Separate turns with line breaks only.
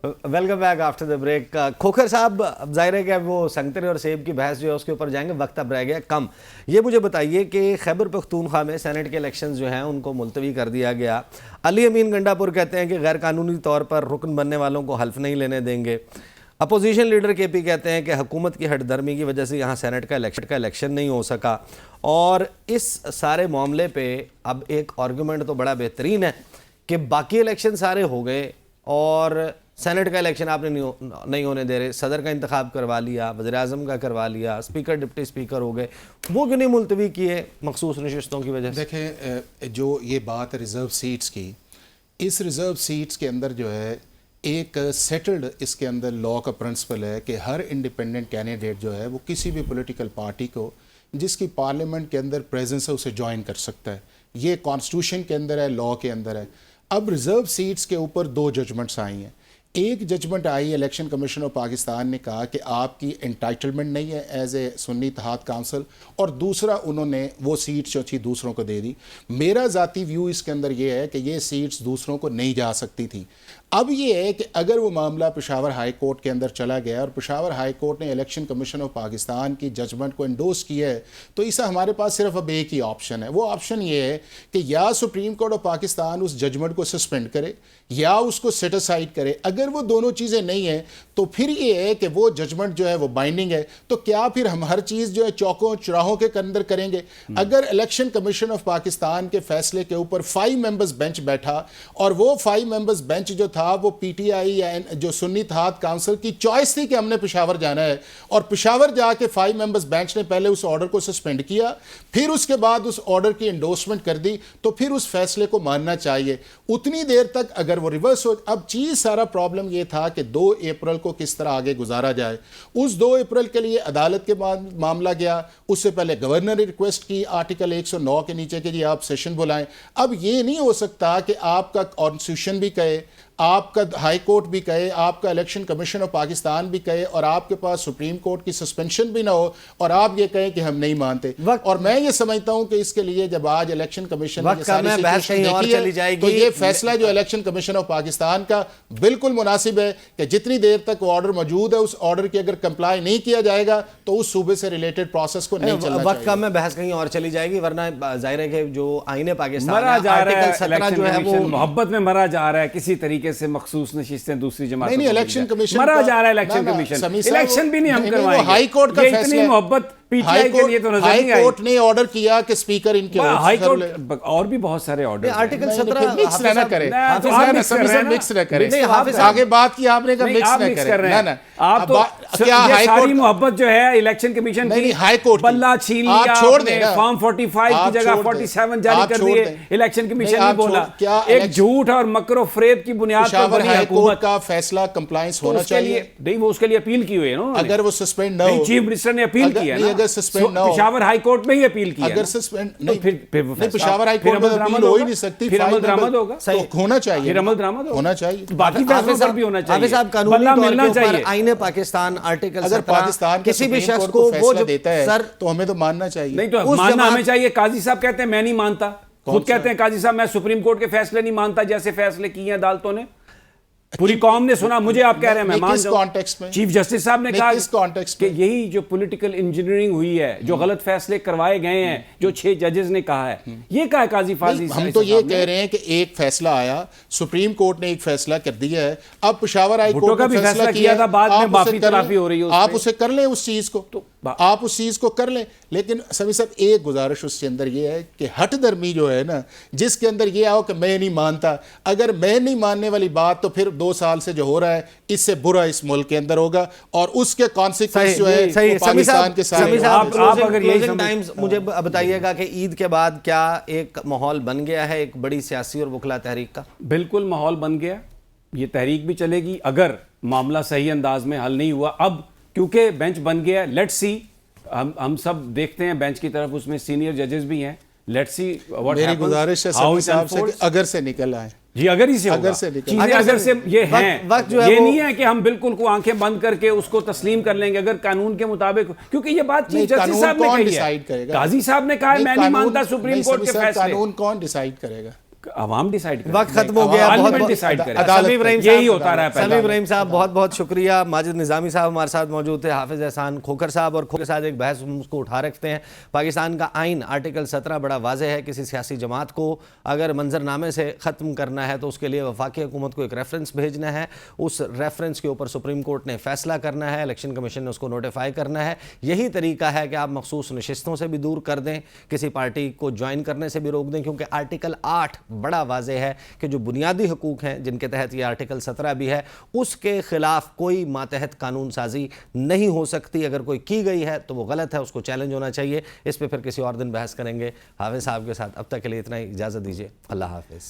Welcome back after the break. Khokhar صاحب, اب ظاہر ہے کہ وہ سنگترے اور سیب کی بحث جو ہے اس کے اوپر جائیں گے, وقت اب رہ گیا کم. یہ مجھے بتائیے کہ خیبر پختونخوا میں سینٹ کے الیکشنز جو ہیں ان کو ملتوی کر دیا گیا. علی امین گنڈا پور کہتے ہیں کہ غیر قانونی طور پر رکن بننے والوں کو حلف نہیں لینے دیں گے. اپوزیشن لیڈر کے پی کہتے ہیں کہ حکومت کی ہٹ درمی کی وجہ سے یہاں سینٹ کا الیکشن نہیں ہو سکا. اور اس سارے معاملے پہ اب ایک آرگومنٹ تو بڑا بہترین ہے کہ باقی الیکشن سارے ہو گئے اور سینٹ کا الیکشن آپ نے نہیں ہونے دے رہے. صدر کا انتخاب کروا لیا, وزیر اعظم کا کروا لیا, اسپیکر ڈپٹی اسپیکر ہو گئے, وہ کیوں نہیں ملتوی کیے مخصوص نشستوں کی وجہ سے؟
دیکھیں, جو یہ بات ریزرو سیٹس کی, اس ریزرو سیٹس کے اندر جو ہے ایک سیٹلڈ اس کے اندر لاء کا پرنسپل ہے کہ ہر انڈیپینڈنٹ کینڈیڈیٹ جو ہے وہ کسی بھی پولیٹیکل پارٹی کو جس کی پارلیمنٹ کے اندر پریزنس ہے اسے جوائن کر سکتا ہے. یہ کانسٹیٹیوشن کے اندر ہے, لاء کے اندر ہے. اب ریزرو سیٹس کے اوپر دو ججمنٹس آئی ہیں. ایک ججمنٹ آئی, الیکشن کمیشن آف پاکستان نے کہا کہ آپ کی انٹائٹلمنٹ نہیں ہے ایز اے سنی اتحاد کونسل, اور دوسرا انہوں نے وہ سیٹس جو تھی دوسروں کو دے دی. میرا ذاتی ویو اس کے اندر یہ ہے کہ یہ سیٹس دوسروں کو نہیں جا سکتی تھی. اب یہ ہے کہ اگر وہ معاملہ پشاور ہائی کورٹ کے اندر چلا گیا اور پشاور ہائی کورٹ نے الیکشن کمیشن آف پاکستان کی ججمنٹ کو انڈورس کیا ہے, تو اس سے ہمارے پاس صرف اب ایک ہی آپشن ہے. وہ آپشن یہ ہے کہ یا سپریم کورٹ آف پاکستان اس ججمنٹ کو سسپینڈ کرے یا اس کو سیٹ اسائڈ کرے. اگر وہ دونوں چیزیں نہیں ہیں تو پھر یہ ہے کہ وہ ججمنٹ جو ہے وہ بائنڈنگ ہے. تو کیا پھر ہم ہر چیز جو ہے چوکوں چراہوں کے اندر کریں گے؟ اگر الیکشن کمیشن آف پاکستان کے فیصلے کے اوپر 5 ممبرز بینچ بیٹھا اور وہ 5 ممبرز بینچ جو تھا وہ پی ٹی آئی یا جو سنی اتحاد کونسل کی چوائس تھی کہ ہم نے پشاور جانا ہے, اور پشاور جا کے 5 ممبرز بینچ نے پہلے اس آرڈر کو سسپینڈ کیا, پھر اس کے بعد اس آرڈر کی انڈورسمنٹ کر دی, تو پھر اس فیصلے کو ماننا چاہیے. اتنی دیر تک اگر وہ ریورس ہو. اب چیز سارا پرابلم یہ تھا کہ 2 اپریل کو کس طرح آگے گزارا جائے. اس 2 اپریل کے لیے عدالت کے بعد معاملہ گیا. اس سے پہلے گورنر نے ریکویسٹ کی آرٹیکل 109 کے نیچے کہ جی آپ سیشن بلائیں. اب یہ نہیں ہو سکتا کہ آپ کا کانسٹیٹیوشن بھی کہے, آپ کا ہائی کورٹ بھی کہے, آپ کا الیکشن کمیشن آف پاکستان بھی کہے, اور آپ کے پاس سپریم کورٹ کی سسپینشن بھی نہ ہو, اور آپ یہ کہیں کہ ہم نہیں مانتے. اور میں یہ سمجھتا ہوں کہ اس کے لیے جب آج الیکشن کمیشن نے ساری سچویشن دیکھی ہے تو یہ فیصلہ جو الیکشن کمیشن آف پاکستان کا بالکل مناسب ہے کہ جتنی دیر تک وہ آرڈر موجود ہے اس آرڈر کی اگر کمپلائی نہیں کیا جائے گا تو اس صوبے سے ریلیٹڈ پروسیس کو نہیں چلنا چاہیے.
وقت کم ہے, بحث کہیں اور چلی جائے گی, ورنہ ظاہر ہے کہ جو آئین پاکستان آرٹیکل 17 جو ہے وہ
محبت میں مرا جا رہا ہے کسی طریقے سے, مخصوص نشستیں دوسری جماعت
نہیں, الیکشن کمیشن
مرا جا رہا ہے. الیکشن کمیشن الیکشن بھی نہیں ہم کروائیں گے.
ہائی کورٹ کا فیصلہ,
اتنی محبت پی ٹی آئی کے لیے تو نظر نہیں آئی.
ہائی کورٹ نے آرڈر کیا کہ اسپیکر ان کے
ہائی کورٹ اور بھی بہت سارے آرڈر
آرٹیکل 17
مکس نہ کرے, مکس نہ کرے. آگے بات کی آپ نے کہا مکس نہ کرے. نہ
آپ تو یہ ساری محبت جو ہے الیکشن کمیشن کی
ہائی کورٹ
بلہ چھین لیا,
چھوڑ دیں
فارم 45 کی جگہ 47 جاری کر دیے. الیکشن کمیشن نے بولا ایک جھوٹ اور مکر و فریب کی بنیاد پر بنی
حکومت کا فیصلہ کمپلائنس ہونا چاہیے.
نہیں, وہ اس کے لیے اپیل کی ہوئی ہے نا,
اگر وہ سسپینڈ نہ ہو.
چیف منسٹر نے اپیل کی ہے نا,
اگر سسپینڈ نہ ہو,
پشاور ہائی کورٹ میں ہی اپیل کی ہے.
اگر سسپینڈ نہیں, پشاور ہائی کورٹ میں اپیل ہو ہی نہیں سکتی.
پھر عمل درآمد ہوگا,
ہونا چاہیے,
پھر عمل درآمد
ہونا چاہیے.
باقی فیصلوں پر بھی ہونا چاہیے.
صاحب قانونی طور پر آئین پاکستان آرٹیکل 17
پاکستان
کسی بھی شخص کو وہ جو
دیتا ہے تو ہمیں تو ماننا چاہیے.
نہیں تو ماننا ہمیں چاہیے. قاضی صاحب کہتے ہیں میں نہیں مانتا, خود کہتے ہیں قاضی صاحب میں سپریم کورٹ کے فیصلے نہیں مانتا جیسے فیصلے کیے ہیں عدالتوں نے. پوری قوم نے سنا, مجھے آپ کہہ رہے ہیں میں مان جاؤں. چیف جسٹس صاحب نے کہا کہ یہی جو پولیٹیکل انجینئرنگ ہوئی ہے, جو غلط فیصلے کروائے گئے ہیں, جو 6 ججز نے کہا ہے, یہ کہا ہے قاضی فاضل.
ہم تو یہ کہہ رہے ہیں کہ ایک فیصلہ آیا, سپریم کورٹ نے ایک فیصلہ کر دیا ہے, اب پشاور ہائی کورٹ کا بھی فیصلہ کیا تھا, بعد میں معافی تلافی ہو رہی ہے, آپ اسے کر لیں, اس چیز کو آپ اس چیز کو کر لیں. لیکن سمی صاحب ایک گزارش اس کے اندر یہ ہے کہ ہٹ درمی جو ہے نا, جس کے اندر یہ آؤ کہ میں نہیں مانتا, اگر میں نہیں ماننے والی بات تو پھر 2 سال سے جو ہو رہا ہے اس سے برا اس ملک کے اندر ہوگا, اور اس کے کانسیکوینس جو ہے پاکستان کے ساتھ.
آپ اگر یہی ٹائمز مجھے بتائیے گا کہ عید کے بعد کیا ایک ماحول بن گیا ہے ایک بڑی سیاسی اور وکلا تحریک کا؟
بالکل ماحول بن گیا. یہ تحریک بھی چلے گی اگر معاملہ صحیح انداز میں حل نہیں ہوا. اب کیونکہ بینچ بن گیا, لیٹس سی, ہم سب دیکھتے ہیں بینچ کی طرف, اس میں سینئر ججز بھی ہیں. Let's see what happens.
میری گزارش ہے سمی صاحب سے کہ اگر سے نکل آئے.
جی اگر ہی سے ہوگا, چیزیں اگر سے یہ ہیں, یہ نہیں ہے کہ ہم بالکل کو آنکھیں بند کر کے اس کو تسلیم کر لیں گے اگر قانون کے مطابق, کیونکہ یہ بات چیف جسٹس صاحب نے کہی ہے, قاضی صاحب نے کہا ہے میں نہیں مانتا سپریم کورٹ کے فیصلے.
قانون کون ڈیسائیڈ کرے گا؟
عوام ڈیسائیڈ کرے،
وقت ختم ہو گیا.
پارلیمنٹ ڈیسائیڈ کرے.
سمیع ابراہیم
یہی ہوتا رہا
سمیع ابراہیم صاحب بہت بہت شکریہ. ماجد نظامی صاحب ہمارے ساتھ موجود تھے. حافظ احسان کھوکھر صاحب اور کھوکھر صاحب ایک بحث اس کو اٹھا رکھتے ہیں. پاکستان کا آئین آرٹیکل 17 بڑا واضح ہے. کسی سیاسی جماعت کو اگر منظرنامے سے ختم کرنا ہے تو اس کے لیے وفاقی حکومت کو ایک ریفرنس بھیجنا ہے. اس ریفرنس کے اوپر سپریم کورٹ نے فیصلہ کرنا ہے, الیکشن کمیشن نے اس کو نوٹیفائی کرنا ہے. یہی طریقہ ہے کہ آپ مخصوص نشستوں سے بھی دور کر دیں, کسی پارٹی کو جوائن کرنے سے بھی روک دیں, کیونکہ آرٹیکل 8 بڑا واضح ہے کہ جو بنیادی حقوق ہیں جن کے تحت یہ آرٹیکل 17 بھی ہے, اس کے خلاف کوئی ماتحت قانون سازی نہیں ہو سکتی. اگر کوئی کی گئی ہے تو وہ غلط ہے, اس کو چیلنج ہونا چاہیے. اس پہ پھر کسی اور دن بحث کریں گے حافظ صاحب کے ساتھ. اب تک کے لیے اتنا ہی, اجازت دیجیے. اللہ حافظ.